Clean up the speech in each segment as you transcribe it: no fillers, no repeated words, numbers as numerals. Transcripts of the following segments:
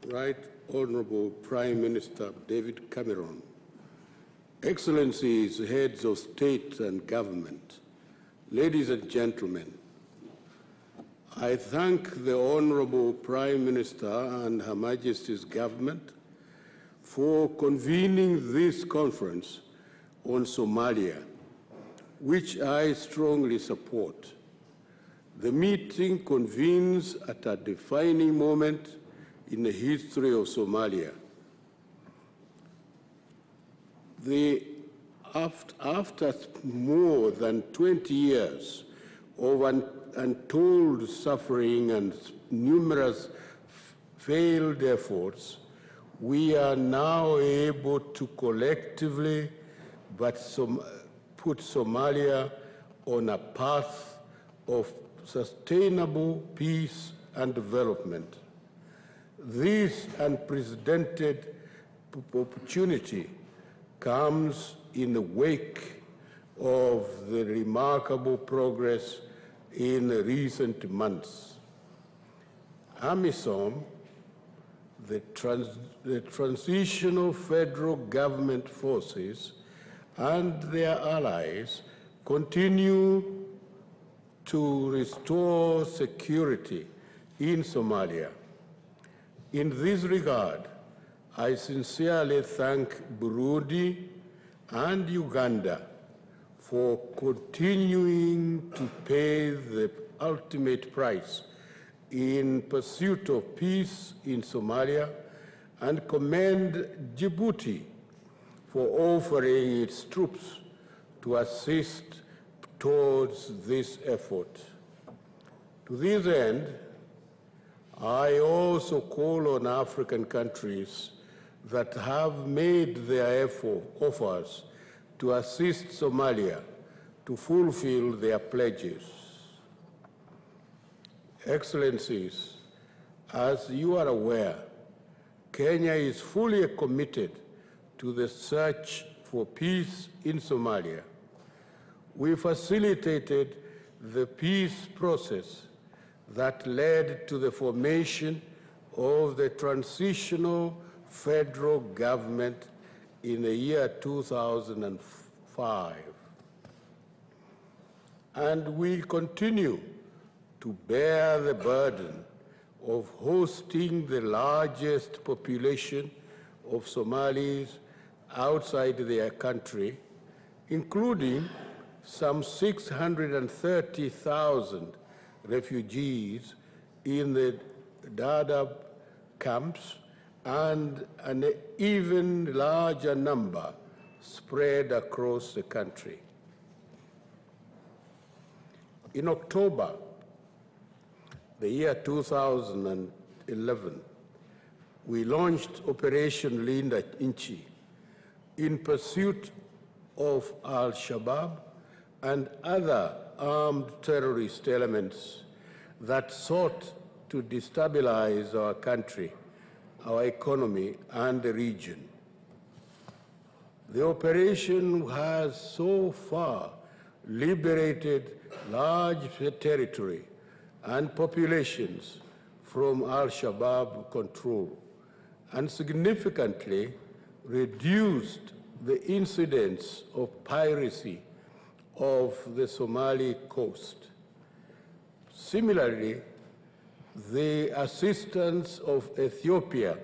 Right Honorable Prime Minister David Cameron, Excellencies, heads of state and government, ladies and gentlemen, I thank the Honorable Prime Minister and Her Majesty's government for convening this conference on Somalia, which I strongly support. The meeting convenes at a defining moment in the history of Somalia. After more than 20 years of untold suffering and numerous failed efforts, we are now able to collectively put Somalia on a path of sustainable peace and development. This unprecedented opportunity comes in the wake of the remarkable progress in recent months. AMISOM, the transitional federal government forces and their allies continue to restore security in Somalia. In this regard, I sincerely thank Burundi and Uganda for continuing to pay the ultimate price in pursuit of peace in Somalia, and commend Djibouti for offering its troops to assist towards this effort. To this end, I also call on African countries that have made their offers to assist Somalia to fulfill their pledges. Excellencies, as you are aware, Kenya is fully committed to the search for peace in Somalia. We facilitated the peace process that led to the formation of the transitional federal government in the year 2005. And we continue to bear the burden of hosting the largest population of Somalis outside their country, including some 630,000 refugees in the Dadaab camps and an even larger number spread across the country. In October, the year 2011, we launched Operation Linda Inchi in pursuit of Al-Shabaab and other armed terrorist elements that sought to destabilize our country, our economy, and the region. The operation has so far liberated large territory and populations from Al-Shabaab control and significantly reduced the incidence of piracy of the Somali coast. Similarly, the assistance of Ethiopia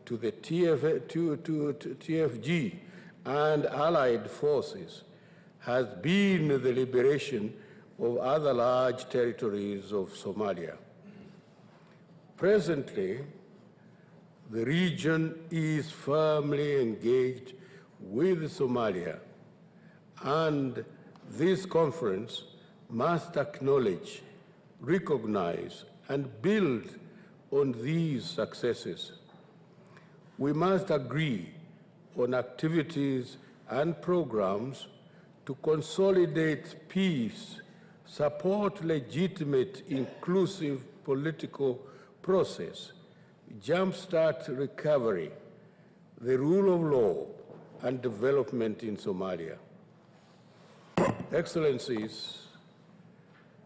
to the TFG and allied forces has been the liberation of other large territories of Somalia. Presently, the region is firmly engaged with Somalia, and this conference must acknowledge, recognize, and build on these successes. We must agree on activities and programs to consolidate peace, support legitimate, inclusive political process, jumpstart recovery, the rule of law, and development in Somalia. Excellencies,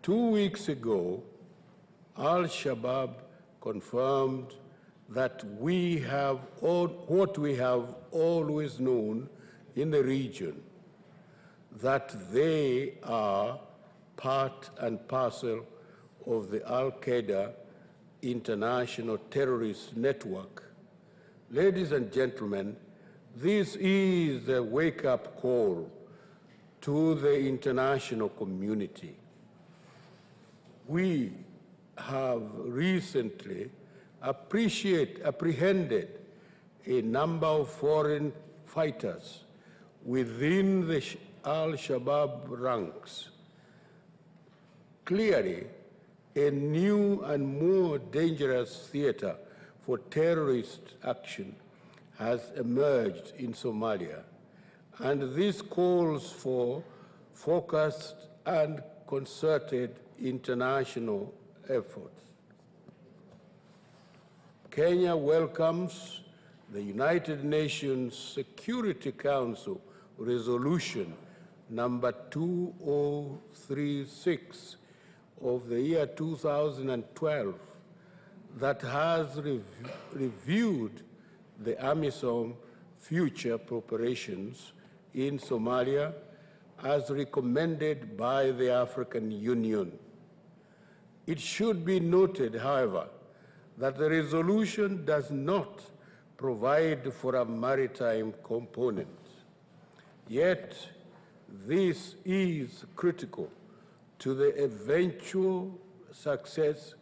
2 weeks ago, Al-Shabaab confirmed that what we have always known in the region, that they are part and parcel of the Al-Qaeda international terrorist network. Ladies and gentlemen, this is a wake-up call to the international community. We have recently apprehended a number of foreign fighters within the Al-Shabaab ranks. Clearly, a new and more dangerous theater for terrorist action has emerged in Somalia, and this calls for focused and concerted international efforts. Kenya welcomes the United Nations Security Council Resolution number 2036 of the year 2012 that has reviewed the AMISOM future preparations in Somalia as recommended by the African Union. It should be noted, however, that the resolution does not provide for a maritime component. Yet, this is critical to the eventual success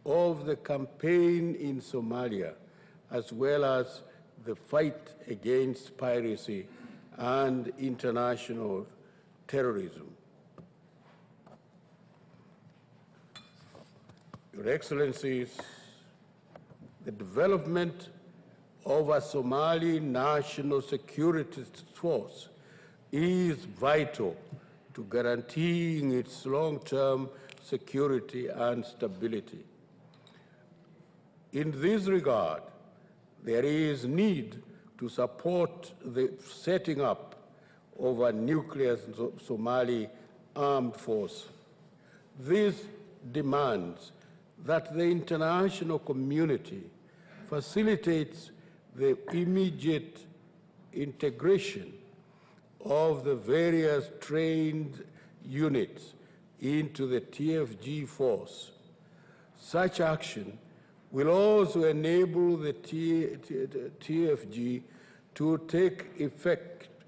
of the campaign in Somalia, as well as the fight against piracy and international terrorism. Your Excellencies, the development of a Somali national security force is vital to guaranteeing its long-term security and stability. In this regard, there is need to support the setting up of a nuclear Somali armed force. This demands that the international community facilitates the immediate integration of the various trained units into the TFG force. Such action will also enable the TFG to take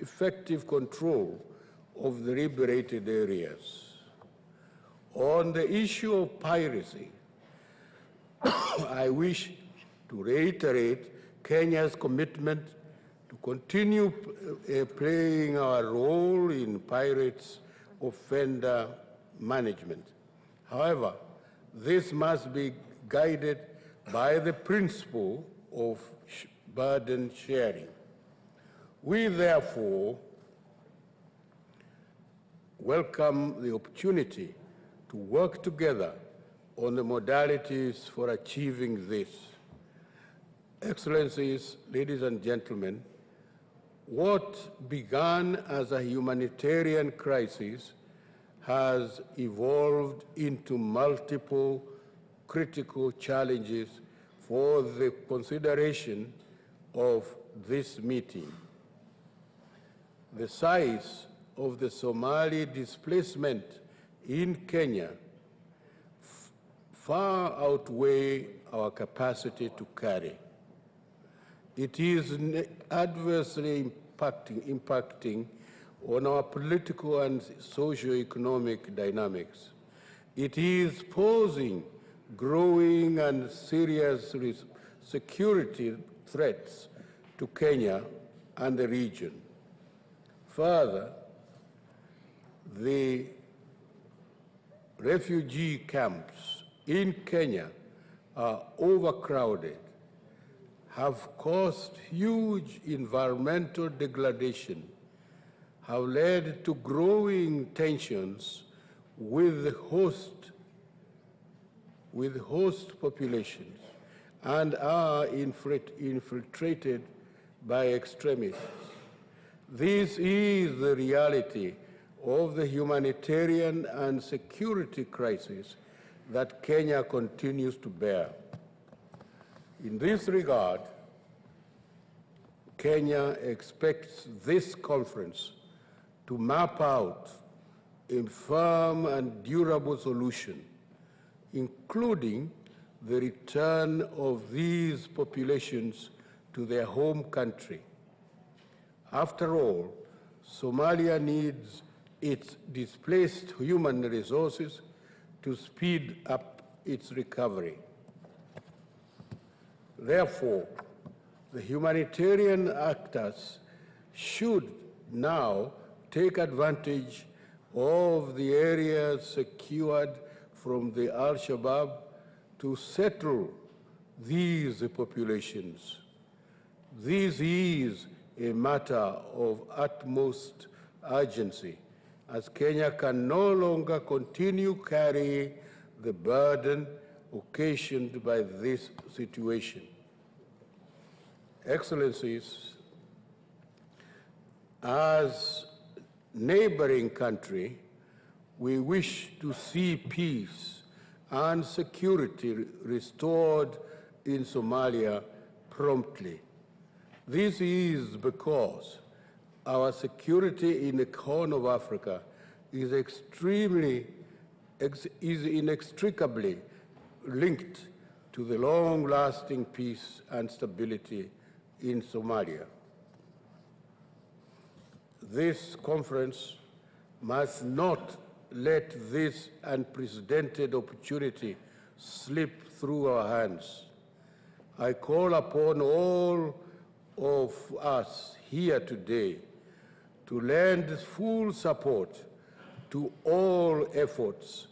effective control of the liberated areas. On the issue of piracy, I wish to reiterate Kenya's commitment to continue playing our role in pirates' offender management. However, this must be guided by the principle of burden sharing. We therefore welcome the opportunity to work together on the modalities for achieving this. Excellencies, ladies and gentlemen, what began as a humanitarian crisis has evolved into multiple critical challenges for the consideration of this meeting. The size of the Somali displacement in Kenya far outweigh our capacity to carry. It is adversely impacting on our political and socio-economic dynamics. It is posing growing and serious security threats to Kenya and the region. Further, the refugee camps in Kenya are overcrowded, have caused huge environmental degradation, have led to growing tensions with host populations, and are infiltrated by extremists. This is the reality of the humanitarian and security crisis that Kenya continues to bear. In this regard, Kenya expects this conference to map out a firm and durable solution, including the return of these populations to their home country. After all, Somalia needs its displaced human resources to speed up its recovery. Therefore, the humanitarian actors should now take advantage of the areas secured from the Al-Shabaab to settle these populations. This is a matter of utmost urgency, as Kenya can no longer continue carrying the burden occasioned by this situation. Excellencies, as neighboring country, we wish to see peace and security restored in Somalia promptly. This is because our security in the Horn of Africa is inextricably linked to the long-lasting peace and stability in Somalia. This conference must not let this unprecedented opportunity slip through our hands. I call upon all of us here today to lend full support to all efforts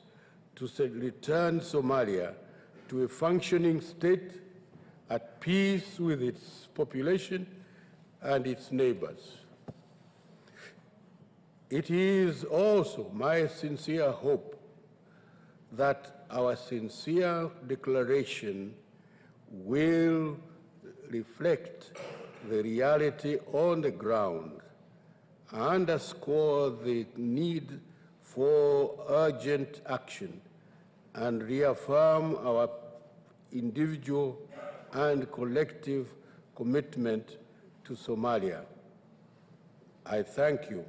to return Somalia to a functioning state at peace with its population and its neighbors. It is also my sincere hope that our sincere declaration will reflect the reality on the ground, underscore the need for urgent action, and reaffirm our individual and collective commitment to Somalia. I thank you